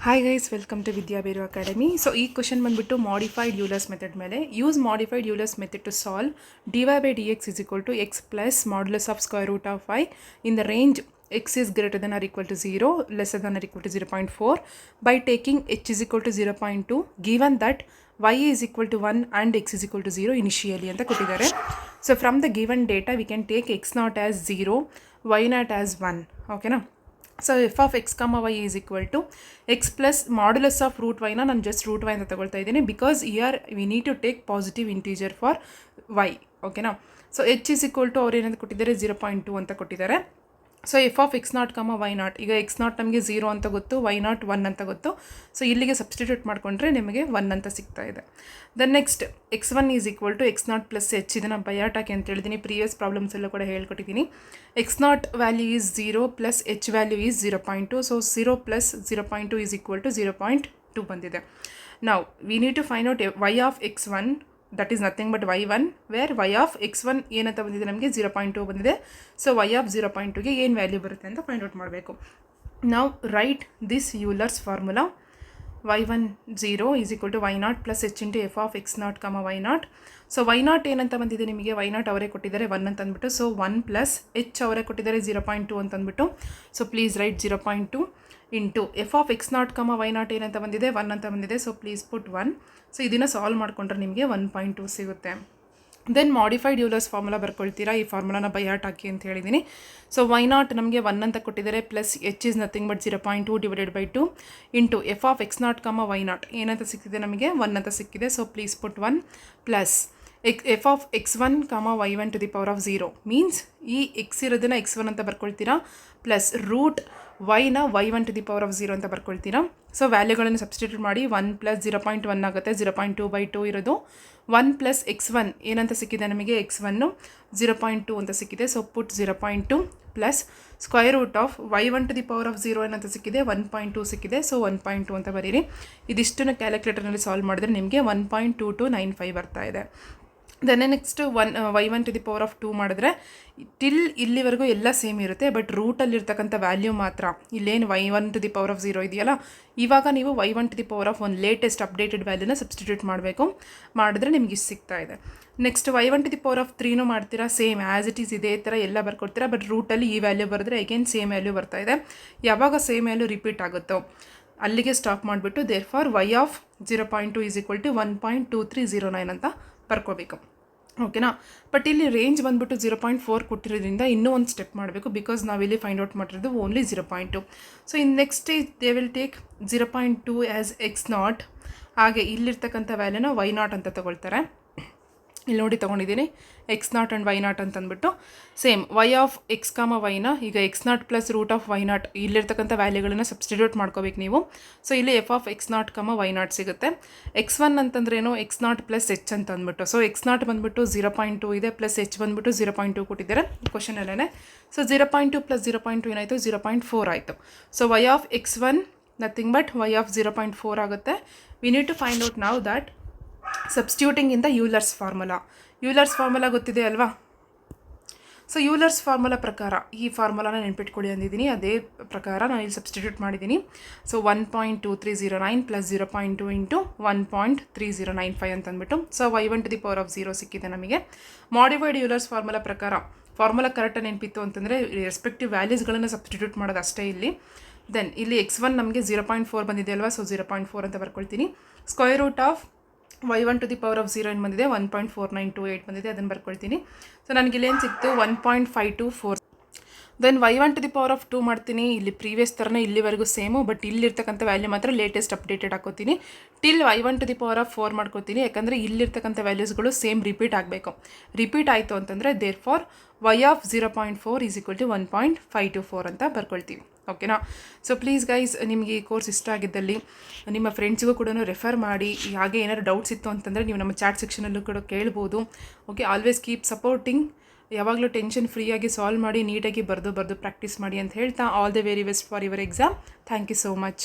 Hi guys, welcome to Vidya Beru academy. So ಈ question ಬಂದುಬಿಟ್ಟು modified Euler's method ಮೇಲೆ. Use modified Euler's method to solve dy by dx is equal to x plus modulus of square root of y in the range x is greater than or equal to 0, lesser than or equal to 0.4 by taking h is equal to 0.2 given that y is equal to 1 and x is equal to 0 initially ಅಂತ ಕೊಟ್ಟಿದ್ದಾರೆ. So from the given data we can take x naught as 0, y naught as 1. ಓಕೆನಾ? So F of X comma Y is equal to X plus modulus of root ವೈನ ನಾನು just root Y ಅಂತ ತಗೊಳ್ತಾ ಇದ್ದೀನಿ, because here we need to take positive integer for Y. ಓಕೆನಾ? So H is equal to ಅವ್ರು ಏನಂತ ಕೊಟ್ಟಿದ್ದಾರೆ, 0.2 ಅಂತ ಕೊಟ್ಟಿದ್ದಾರೆ. So F of X naught ಕಮ ವೈ ನಾಟ್, ಈಗ ಎಕ್ಸ್ ನಾಟ್ ನಮಗೆ 0 ಅಂತ ಗೊತ್ತು, ವೈ ನಾಟ್ 1 ಅಂತ ಗೊತ್ತು. ಸೊ ಇಲ್ಲಿಗೆ ಸಬ್ಸ್ಟಿಟ್ಯೂಟ್ ಮಾಡಿಕೊಂಡ್ರೆ ನಿಮಗೆ 1 ಅಂತ ಸಿಗ್ತಾ ಇದೆ. Then next x1 is equal to X naught plus H, ಇದನ್ನು ಬಯಾಟಾಕಿ ಅಂತ ಹೇಳಿದ್ದೀನಿ, ಪ್ರೀವಿಯಸ್ ಪ್ರಾಬ್ಲಮ್ಸ್ ಎಲ್ಲ ಕೂಡ ಹೇಳ್ಕೊಟ್ಟಿದ್ದೀನಿ. X naught value is 0 plus H value is 0.2. So 0 plus 0.2 is equal to 0.2 ಬಂದಿದೆ. ನಾವು we need to find out Y of x1, that is nothing but y1, where y of x1 ಏನಂತ ಬಂದಿದೆ ನಮಗೆ 0.2 ಬಂದಿದೆ. So y of 0.2ಗೆ ಏನು value ಬರುತ್ತೆ ಅಂತ find out ಮಾಡಬೇಕು. ನಾವು write this Euler's formula. y1 0 is equal to y0 plus h into F of X naught comma y0. So y0 ಏನಂತ ಬಂದಿದೆ ನಿಮಗೆ, y0 ಅವರೇ ಕೊಟ್ಟಿದ್ದಾರೆ 1 ಅಂತ ಅಂದ್ಬಿಟ್ಟು, ಸೊ 1 ಪ್ಲಸ್ ಎಚ್ ಅವರೇ ಕೊಟ್ಟಿದ್ದಾರೆ 0.2 ಅಂತ ಅಂದ್ಬಿಟ್ಟು. So please right 0.2 into F of X naught comma y0 ಏನಂತ ಬಂದಿದೆ 1 ಅಂತ ಬಂದಿದೆ. So please put 1. ಸೊ ಇದನ್ನು ಸಾಲ್ವ್ ಮಾಡಿಕೊಂಡ್ರೆ ನಿಮಗೆ 1.2 ಸಿಗುತ್ತೆ. ದೆನ್ ಮಾಡಿಫೈಡ್ ಯೂಲರ್ಸ್ ಫಾರ್ಮುಲಾ ಬರ್ಕೊಳ್ತೀರಾ, ಈ ಫಾರ್ಮುಲಾನ ಬೈಹಾಟ್ ಹಾಕಿ ಅಂತ ಹೇಳಿದ್ದೀನಿ. ಸೊ y0 ನಮಗೆ 1 ಅಂತ ಕೊಟ್ಟಿದ್ದಾರೆ, plus H is nothing but 0.2 divided by 2 into F of X naught comma y0 ಏನಂತ ಸಿಕ್ಕಿದೆ ನಮಗೆ 1 ಅಂತ ಸಿಕ್ಕಿದೆ. So please put 1 plus F of x1 comma y1 to the power of 0 means ಈ ಎಕ್ಸ್ ಇರೋದನ್ನ x1 ಅಂತ ಬರ್ಕೊಳ್ತೀರಾ, ಪ್ಲಸ್ ರೂಟ್ ವೈನ y1 to the power of 0 ಅಂತ ಬರ್ಕೊಳ್ತೀರಾ. ಸೊ ವ್ಯಾಲ್ಯೂಗಳನ್ನು ಸಬ್ಸ್ಟಿಟ್ಯೂಟ್ ಮಾಡಿ 1 ಪ್ಲಸ್ 0.1 ಆಗುತ್ತೆ, 0.2 ಬೈ 2 ಇರೋದು. 1 ಪ್ಲಸ್ x1 ಏನಂತ ಸಿಕ್ಕಿದೆ ನಮಗೆ, x1 0.2 ಅಂತ ಸಿಕ್ಕಿದೆ. So put 0.2 plus square root of y1 to the power of 0 ಏನಂತ ಸಿಕ್ಕಿದೆ, 1.2 ಸಿಕ್ಕಿದೆ. ಸೊ 1.2 ಅಂತ ಬರೀರಿ. ಇದಿಷ್ಟನ್ನು ಕ್ಯಾಲ್ಕುಲೇಟರ್ನಲ್ಲಿ ಸಾಲ್ವ್ ಮಾಡಿದ್ರೆ ನಿಮಗೆ 1.2295 ಬರ್ತಾ ಇದೆ. Then next y1 to the power of 2 ಮಾಡಿದ್ರೆ ಟಿಲ್ ಇಲ್ಲಿವರೆಗೂ ಎಲ್ಲ ಸೇಮ್ ಇರುತ್ತೆ, ಬಟ್ ರೂಟಲ್ಲಿರ್ತಕ್ಕಂಥ ವ್ಯಾಲ್ಯೂ ಮಾತ್ರ ಇಲ್ಲೇನು y1 to the power of 0 ಇದೆಯಲ್ಲ, ಇವಾಗ ನೀವು y1 to the power of ಒಂದು ಲೇಟೆಸ್ಟ್ ಅಪ್ಡೇಟೆಡ್ ವ್ಯಾಲ್ಯೂನ ಸಬ್ಸ್ಟಿಟ್ಯೂಟ್ ಮಾಡಬೇಕು. ಮಾಡಿದ್ರೆ ನಿಮ್ಗೆ ಇಷ್ಟು ಸಿಗ್ತಾ ಇದೆ. Next y1 to the power of 3 ಮಾಡ್ತೀರಾ, ಸೇಮ್ ಆ್ಯಸ್ ಇಟ್ ಈಸ್ ಇದೇ ಥರ ಎಲ್ಲ ಬರ್ಕೊಡ್ತೀರಾ, ಬಟ್ ರೂಟಲ್ಲಿ ಈ ವ್ಯಾಲ್ಯೂ ಬರೆದ್ರೆ ಅಗೇನ್ ಸೇಮ್ ವ್ಯಾಲ್ಯೂ ಬರ್ತಾ ಇದೆ. ಯಾವಾಗ ಸೇಮ್ ವ್ಯಾಲ್ಯೂ ರಿಪೀಟ್ ಆಗುತ್ತೋ ಅಲ್ಲಿಗೆ ಸ್ಟಾಪ್ ಮಾಡಿಬಿಟ್ಟು there for y of 0.2 is equal to 1.2309 ಅಂತ ಬರ್ಕೋಬೇಕು. ಓಕೆನಾ? ಬಟ್ ಇಲ್ಲಿ ರೇಂಜ್ ಬಂದುಬಿಟ್ಟು 0.4 ಕೊಟ್ಟಿರೋದ್ರಿಂದ ಇನ್ನೂ ಒಂದು ಸ್ಟೆಪ್ ಮಾಡಬೇಕು, ಬಿಕಾಸ್ ನಾವಿಲ್ಲಿ ಫೈಂಡ್ ಔಟ್ ಮಾಡಿರೋದು only 0.2. So in next they will take 0.2 as X not, ಹಾಗೆ ಇಲ್ಲಿರ್ತಕ್ಕಂಥ ವ್ಯಾಲ್ಯೂನ y0 ಅಂತ ತೊಗೊಳ್ತಾರೆ. ಇಲ್ಲಿ ನೋಡಿ ತೊಗೊಂಡಿದ್ದೀನಿ ಎಕ್ಸ್ ನಾಟ್ ಆ್ಯಂಡ್ y0 ಅಂತ ಅಂದ್ಬಿಟ್ಟು. ಸೇಮ್ y ಆಫ್ ಎಕ್ಸ್ ಕಾಮ ವೈನ ಈಗ x0 plus root of y0 ಇಲ್ಲಿರ್ತಕ್ಕಂಥ ವ್ಯಾಲ್ಯೂಗಳನ್ನು ಸಬ್ಸ್ಟಿಟ್ಯೂಟ್ ಮಾಡ್ಕೋಬೇಕು ನೀವು. ಸೊ ಇಲ್ಲಿ ಎಫ್ ಆಫ್ x0 ಕಮ y0 ಸಿಗುತ್ತೆ. x1 ಅಂತಂದ್ರೇನು, x0 ಪ್ಲಸ್ ಎಚ್ ಅಂತ ಅಂದ್ಬಿಟ್ಟು. ಸೊ x0 ಬಂದುಬಿಟ್ಟು 0.2 ಇದೆ, ಪ್ಲಸ್ ಎಚ್ ಬಂದುಬಿಟ್ಟು 0.2 ಕೊಟ್ಟಿದ್ದಾರೆ ಕ್ವಶನಲ್ಲೇ. ಸೊ 0.2 ಪ್ಲಸ್ 0.2 ಏನಾಯಿತು, 0.4 ಆಯಿತು. So y of x1 nothing but y of 0.4 ಆಗುತ್ತೆ. We need to find out ನಾವು that substituting in the Euler's formula. Euler's formula ಗೊತ್ತಿದೆ ಅಲ್ವಾ? ಸೊ ಯೂಲರ್ಸ್ ಫಾರ್ಮುಲಾ ಪ್ರಕಾರ ಈ ಫಾರ್ಮುಲಾನ ನೆನ್ಪಿಟ್ಕೊಳ್ಳಿ ಅಂದಿದ್ದೀನಿ, ಅದೇ ಪ್ರಕಾರ ನಾನು ಇಲ್ಲಿ ಸಬ್ಸ್ಟಿಟ್ಯೂಟ್ ಮಾಡಿದ್ದೀನಿ. ಸೊ 1.2309 ಪ್ಲಸ್ 0.2 ಇಂಟು 1.3095 ಅಂತ ಅಂದ್ಬಿಟ್ಟು. So y1 to the power of 0 ಸಿಕ್ಕಿದೆ ನಮಗೆ. ಮಾಡಿಫೈಡ್ ಯೂಲರ್ಸ್ ಫಾರ್ಮುಲಾ ಪ್ರಕಾರ ಫಾರ್ಮುಲಾ ಕರೆಕ್ಟಾಗಿ ನೆನಪಿತ್ತು ಅಂತಂದರೆ ರೆಸ್ಪೆಕ್ಟಿವ್ ವ್ಯಾಲ್ಯೂಸ್ಗಳನ್ನು ಸಬ್ಸ್ಟಿಟ್ಯೂಟ್ ಮಾಡೋದು ಅಷ್ಟೇ ಇಲ್ಲಿ. ದೆನ್ ಇಲ್ಲಿ x1 ನಮಗೆ 0.4 ಬಂದಿದೆ ಅಲ್ವಾ, ಸೊ 0.4 ಅಂತ ಬರ್ಕೊಳ್ತೀನಿ. Square root of y1 to the power of 0 ಏನು ಬಂದಿದೆ, 1.4928 ಬಂದಿದೆ, ಅದನ್ನು ಬರ್ಕೊಳ್ತೀನಿ. ಸೊ ನನಗೆ ಇಲ್ಲೇನು ಸಿಕ್ತು, 1.524. Then y1 to the power of 2 ಮಾಡ್ತೀನಿ. ಇಲ್ಲಿ ಪ್ರೀವಿಯಸ್ ಥರನೇ ಇಲ್ಲಿವರೆಗೂ ಸೇಮು, ಬಟ್ ಇಲ್ಲಿರ್ತಕ್ಕಂಥ ವ್ಯಾಲ್ಯೂ ಮಾತ್ರ ಲೇಟೆಸ್ಟ್ ಅಪ್ಡೇಟೆಡ್ ಹಾಕೋತೀನಿ. Till y1 to the power of 4 ಮಾಡ್ಕೋತೀನಿ, ಯಾಕಂದರೆ ಇಲ್ಲಿರ್ತಕ್ಕಂಥ ವ್ಯಾಲ್ಯೂಸ್ಗಳು ಸೇಮ್ ರಿಪೀಟ್ ಆಗಬೇಕು. ರಿಪೀಟ್ ಆಯಿತು ಅಂತಂದರೆ there for y of 0.4 is equal to 1.524 ಅಂತ ಬರ್ಕೊಳ್ತೀವಿ. ಓಕೆನಾ? ಸೊ ಪ್ಲೀಸ್ ಗೈಸ್, ನಿಮಗೆ ಈ ಕೋರ್ಸ್ ಇಷ್ಟ ಆಗಿದ್ದಲ್ಲಿ ನಿಮ್ಮ ಫ್ರೆಂಡ್ಸಿಗೂ ಕೂಡ ರೆಫರ್ ಮಾಡಿ. ಹಾಗೆ ಏನಾದ್ರು ಡೌಟ್ಸ್ ಇತ್ತು ಅಂತಂದರೆ ನೀವು ನಮ್ಮ ಚಾಟ್ ಸೆಕ್ಷನಲ್ಲೂ ಕೂಡ ಕೇಳ್ಬೋದು. Okay, always keep supporting. ಯಾವಾಗಲೂ ಟೆನ್ಷನ್ ಫ್ರೀಯಾಗಿ ಸಾಲ್ವ್ ಮಾಡಿ, ನೀಟಾಗಿ ಬರೆದು ಪ್ರಾಕ್ಟೀಸ್ ಮಾಡಿ ಅಂತ ಹೇಳ್ತಾ, all the very best for your exam. Thank you so much.